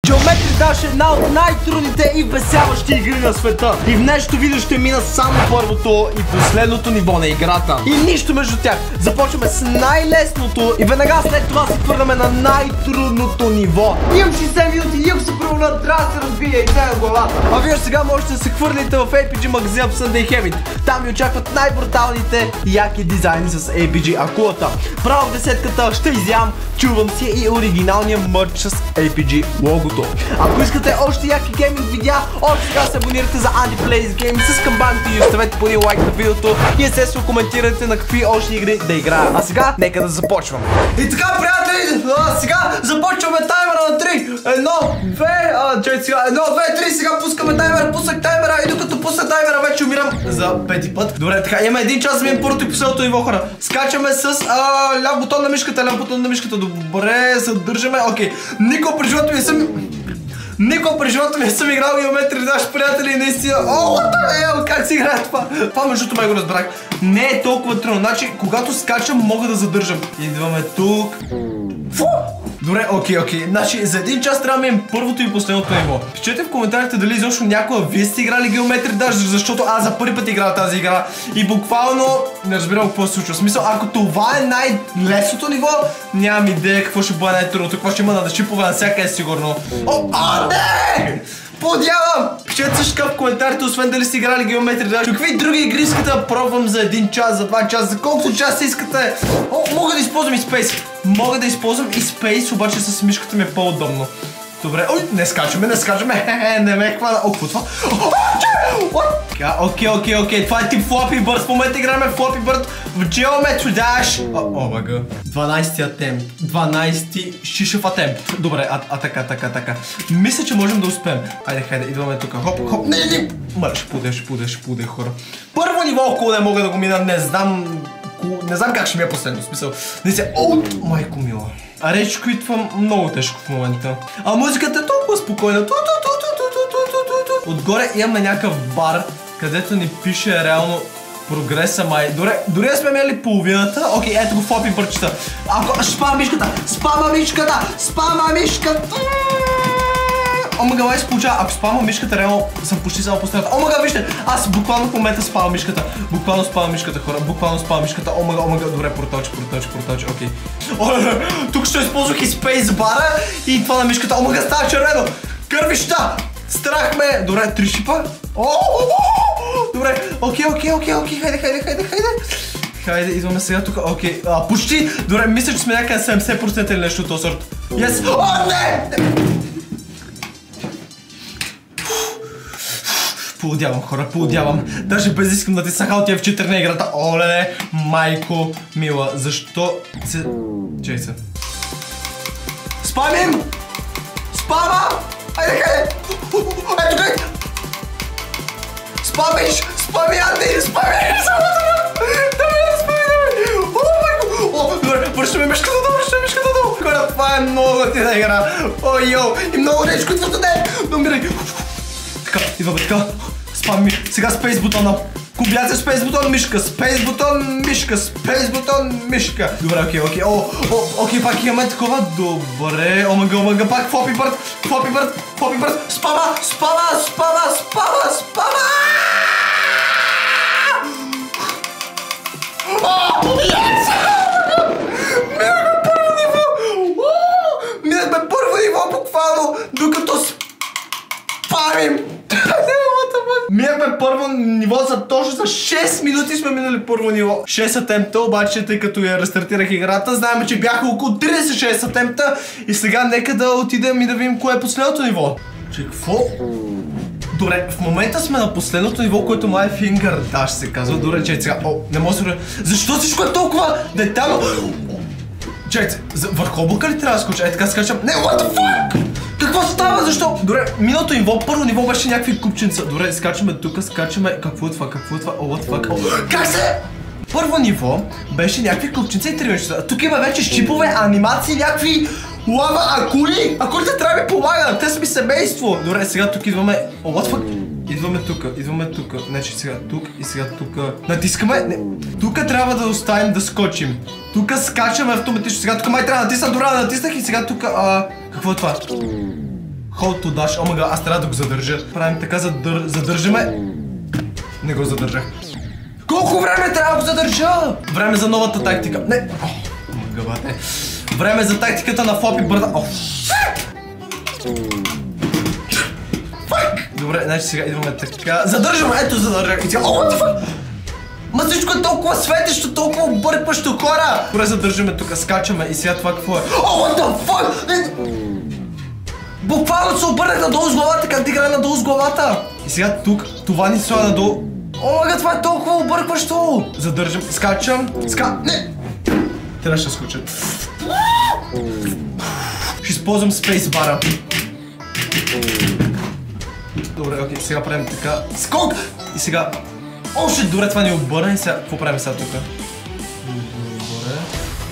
Geometry Dash е една от най-трудните и веселящи игри на света. И в днешното видео ще мина само първото и последното ниво на играта. И нищо между тях. Започваме с най-лесното и веднага след това се хвърляме на най-трудното ниво. Имам 60 минути и ако се проваля, трябва да се разбия и цяла глава. А вие сега можете да се хвърлите в APG магазина в Sunday Habit. Там ви очакват най-бруталните и яки дизайни с APG акулата. Право в десетката ще изям, чувам си и оригиналния мърч с APG логото. Ако искате още яки гейминг видеа, още сега се абонирате за Andy Plays Games с камбаните и оставете по един лайк на видеото и естествено коментирайте на какви още игри да играя. А сега нека да започваме. И така, приятели, сега започваме таймера на 3. 1, 2, 3, сега пускаме таймера, пуснах таймера и докато пусна таймера вече умирам за пети път. Добре, така, имаме един час да минем първото и последното ниво, хора. Скачаме с ляв бутон на мишката, добре, задържаме, окей. Никога при живота ми не съм играл Geometry Dash, приятели, наистина. Как се играе това? Това междуто ме го разбрах. Не е толкова трудно, значи когато скачам мога да задържам. Идваме тук. Добре, окей. Значи за един час трябва да минем първото и последното ниво. Пишете в коментарите дали изобщо някога вие сте играли Geometry Dash, защото аз за първи път играя тази игра и буквално не разбирам какво се случва. В смисъл, ако това е най-лесното ниво, нямам идея какво ще бъде най-трудното, какво ще има на шипове на всяка е сигурно. Не! Подявам! Пишете също така в коментарите, освен дали сте играли Geometry Dash. Какви други игри искате да пробвам за 1 час, за 2 часа, за колкото часа искате. Мога да използвам и Space. Мога да използвам и Space, обаче с мишката ми е по-удобно. Добре, не скачаме, не ме хвана. Какво това? Окей, това е тип Flappy Bird. В момента играме Flappy Bird в Geometry Dash. Мага. 12-ти атемп. 12-ти шишев атемп. Добре, така. Мисля, че можем да успеем. Хайде, идваме тук. Хоп. Не. Мърш, пуде, хора. Първо ниво, около не мога да го мина, не знам как ще ми е последно. Смисъл. Майко мила. Речко квитвам много тежко в момента. А музиката е толкова спокойна. Отгоре имаме някакъв бар, където ни пише реално прогреса май. Дори сме имели половината. Окей, ето го Flappy Bird-чета. Спама мишката. Омага, май се получава. Ако спама мишката, реално съм почти само последната. Омага, вижте, аз буквално в момента спавам мишката. Хора. Буквално спавам мишката. Омага, добре, проточи, окей. Тук ще използвах и Space бара и това на мишката. Омага, става червено. Кървища. Страх ме. Добре, 3 шипа. Добре, окей. Хайде, идваме сега тук. Окей, почти. Добре, мисля, че сме някъде 70% или нещо от този сорт. Не! Поудявам, хора, Даже без искам да ти сахал тия в 4 на играта. Оле, майко мила, защо се... Чай се. Спамим! Спама! Хайде! Ето къде! Спамиш! Анди! Добре, вършаме мишката долу! Хора, това е много готина игра! И много речко идва тук! Умирай! Така, идваме така. Спам сега Space бутона. Комбинация Space бутон, мишка. Добре, окей, пак имаме такова. Добре, омага, пак Flappy Bird. Спама! Минахме първо ниво буквално, докато спамим. Минахме първо ниво точно за 6 минути сме минали първо ниво. 6 атемпта, обаче тъй като я рестартирах играта, знаем, че бяха около 36 атемпта и сега нека да отидем и да видим кое е последното ниво. Какво? Добре, в момента сме на последното ниво, което май Finger Dash се казва. Добре, чай сега. Не мога да се... Защо всичко е толкова детално? Чай, върху облака ли трябва да скоча? Така скачам. Не, what the fuck? Какво става? Защо? Добре, миналото ниво, първо ниво беше някакви купченца. Добре, скачаме тук, Какво е това? What the fuck? Как се? Първо ниво беше някакви купченца и тривенчета. Тук има вече щипове, анимации, някакви лава акули. Акулите трябва да ми помагат, те са ми семейство. Добре, сега тук идваме. What the fuck? Идваме тук. Значи сега тук и сега тук. Натискаме. Тук трябва да оставим да скочим. Тук скачаме автоматично. Сега тук май трябва да натисна. Добре, натиснах и сега тук. Какво е това? Hold to dash. Омага, аз трябва да го задържа. Правим така, задържаме. Не го задържах. Колко време трябва да го задържа? Време за новата тактика. Не. Омага, бате. Време за тактиката на Флопи Бърда. Добре, значи сега идваме така. Задържаме, ето задържах. И сега, ма всичко е толкова светещо, толкова объркващо, хора! Добре, задържаме тук, скачаме и сега това какво е? What the fuck? Буквално се обърнах надолу с главата, как да играе надолу с главата. И сега тук, това ни слага надолу. Омага, това е толкова объркващо! Задържам, скачам, не! Трябваше да скоча. Ще използвам спейсбара. Добре, окей, сега правим така. Скок! И сега... Още добре, това ни обърна и сега... Какво правим сега тук?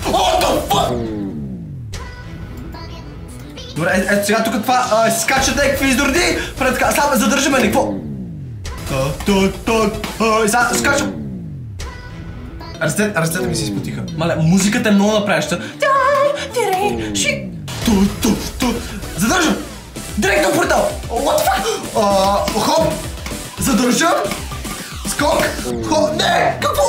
Добре... Добре, ето сега тук това... Скачат някакви издорди! Правим така, само задържаме ни, какво? И сега скачам! Ръцете ми се изпотиха. Мале, музиката е много напряща. Задържам! Директно портал! What the fuck? Хоп! Задържам! Скок! Хоп! Не! Какво?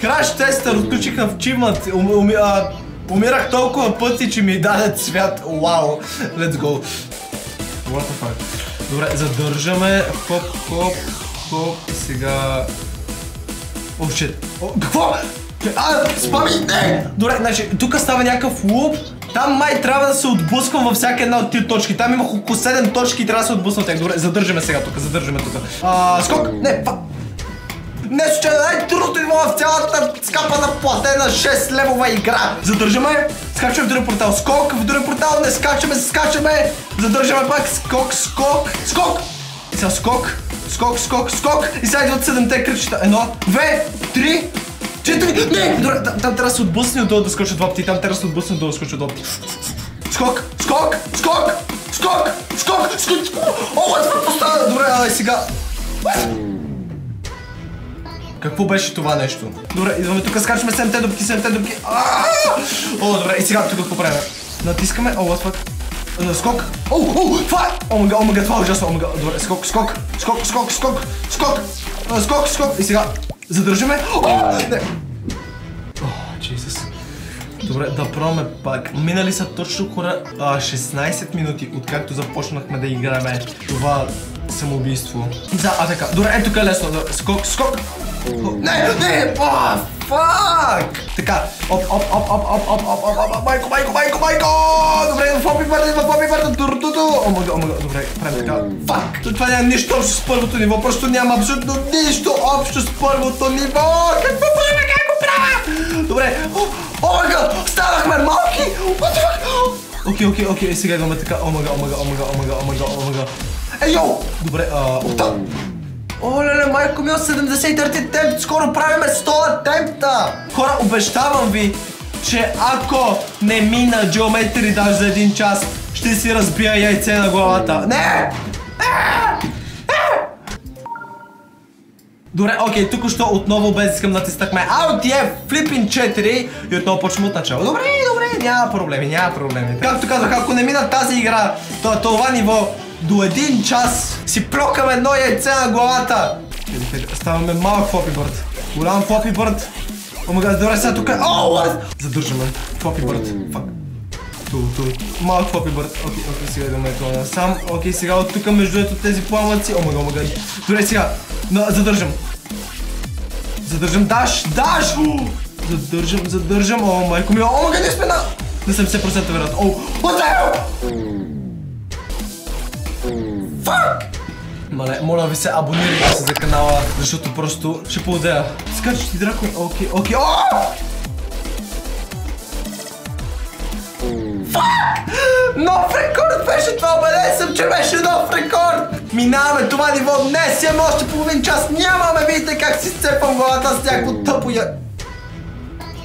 Краш тестър, отключих achievement. Умирах толкова пъти, че ми даде цвят. Вау! Let's go! What the fuck? Добре, задържаме. Хоп, хоп, хоп. Сега... О, shit! Какво? Спами! Не! Добре, значи, тук става някакъв луп. Там май трябва да се отблъсквам във всяка една от тия точки. Там имах около 7 точки и трябва да се отблъсквам от тях. Добре, задържаме сега тук, задържаме тук. Скок! Не, не случайно, най-трудното ниво в цялата скапана платена 6 левова игра. Задържаме, скачаме в другия портал. Скок, в другия портал, не скачаме. Задържаме пак, скок. И сега скок. И сега идват 7-те кръчета. 1, 2, 3, 4, не! Добре, там трябва да се отблъсне отдолу да скоча два пъти. Там трябва да се отблъсне отдолу да скоча два пъти. Скок! О, това поставя! Добре, сега... Какво беше това нещо? Добре, идваме тук, скачаме 7-те дупки. О, добре, и сега тук какво правим? Натискаме, о, what fuck? Скок! Това е! Омага, това е ужасно, омага. Добре, скок! И сега задържаме. Не! Jesus. Добре, да пробваме пак. Минали са точно хора 16 минути, откакто започнахме да играем това самоубийство. Така. Добре, ето тук е лесно. Скок! Не! Фак! Така, оп! Майко! Добре, в Флопи Бърда, Омага, добре, правим така. Фак! Това няма нищо общо с първото ниво, просто няма абсолютно нищо общо с първото ниво! Какво правя? Добре, омага, станахме малки! Окей, сега идваме така, омага. Йоу! Добре, оттам! Оле, майко ми, 73 темп, скоро правиме 100 темпта! Хора, обещавам ви, че ако не мина Geometry Dash за 1 час, ще си разбия яйце на главата. Не! Добре, окей, тук що отново без искам натиснахме Alt Flipping 4 и отново почваме от начало. Добре, няма проблеми. Както казах, ако не мина тази игра, това ниво, до 1 час си плюкам едно яйце на главата. Ставаме малък Флопи Бърд. Голям Флопи Бърд. Омага, добре, сега тук е... Задържаме. Флопи Бърд. Фак. Малък Флопи Бърд. Окей, сега идваме това насам. Окей, сега от тук между ето тези пламъци. Омага. Добре, сега. Задържам. Даш! Задържам. О, майко ми. Омага, не сме на 70% вероятно. Фак! Мале, моля ви се, абонирайте се за канала, защото просто ще поудея. Скачаш ти дракон. Окей. Фак! Нов рекорд беше това, убеден съм, че беше нов рекорд! Минаваме това ниво днес, имаме още половин час, нямаме, видите как си сцепвам главата с някакво тъпо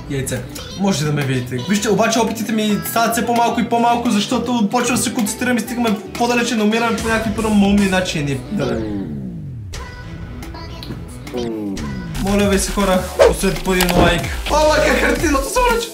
яйце. Може да ме видите. Вижте, обаче опитите ми стават все по-малко и по-малко, защото почвам да се концентрирам и стигаме по-далече на умираме по някакви първомомни начини. Моля ви се, хора, освете по един лайк. Как картината се връча!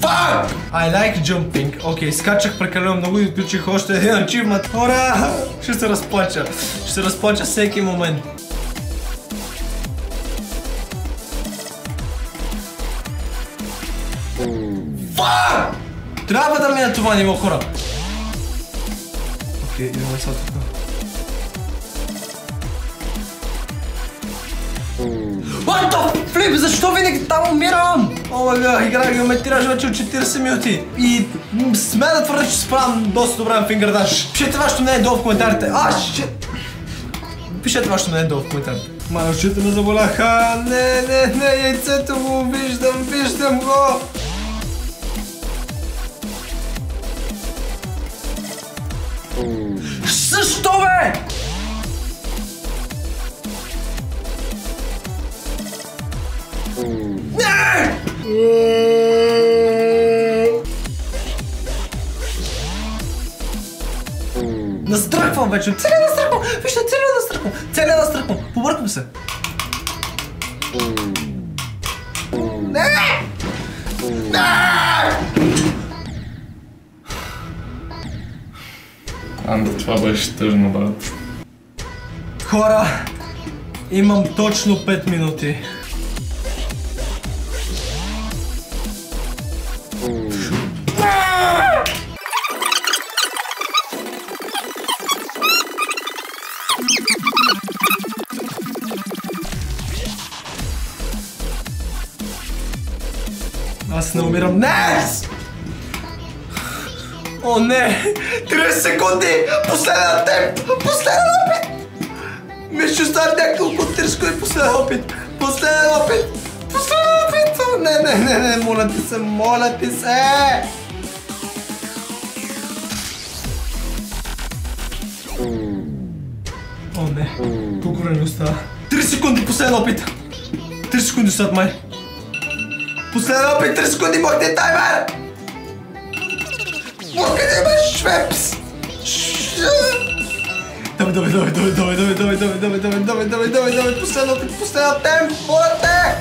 Fuck! I like jumping. Окей, скачах прекалено много и отключих още един ачивмент. Хора! Ще се разплача. Ще се разплача всеки момент. Fuck! Трябва да мина това ниво, хора. Окей, идваме сега тук. What the flip? Защо винаги там умирам? О, май игра геометрираш вече от 40 минути. И сме да твърда, че се справям доста добре на Finger Dash. Пишете вашето мнение долу в коментарите. Пишете вашето мнение долу в коментарите. Май, очите ме заболяха. Не, яйцето го виждам го. Защо, бе? Не! Настръхвам вече. Целия настръхвам. Вижте, целия настръхвам. Побъркам се. Не! Андо, това беше тъжно, брат. Хора, имам точно 5 минути. Аз не умирам. Днес! О, не! 30 секунди! Последен атемпт! Последен опит! Ми ще оставя няколко 30 секунди. Последен опит! Не, моля ти се! О, не. Колко време остава? 3 секунди, последен опит! 3 секунди остават май. Последен опит, 3 секунди, махте таймер! Къде ме швепс? Давай, последен опит, последен темп, моля те!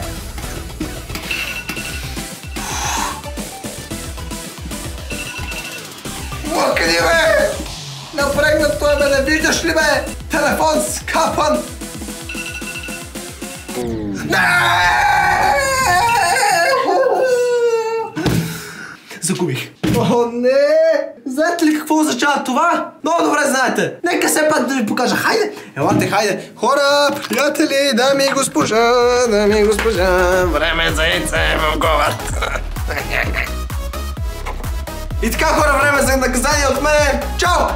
Къде бе? Напрегнат той бе, не виждаш ли бе? Телефон скапан! Загубих. О, не! Знаете ли какво означава това? Много добре знаете. Нека все пак да ви покажа. Хайде! Елате, хайде! Хора, приятели, дами и госпожа, време за яйце в главата. И така, хора, време за наказание от мен. Чао!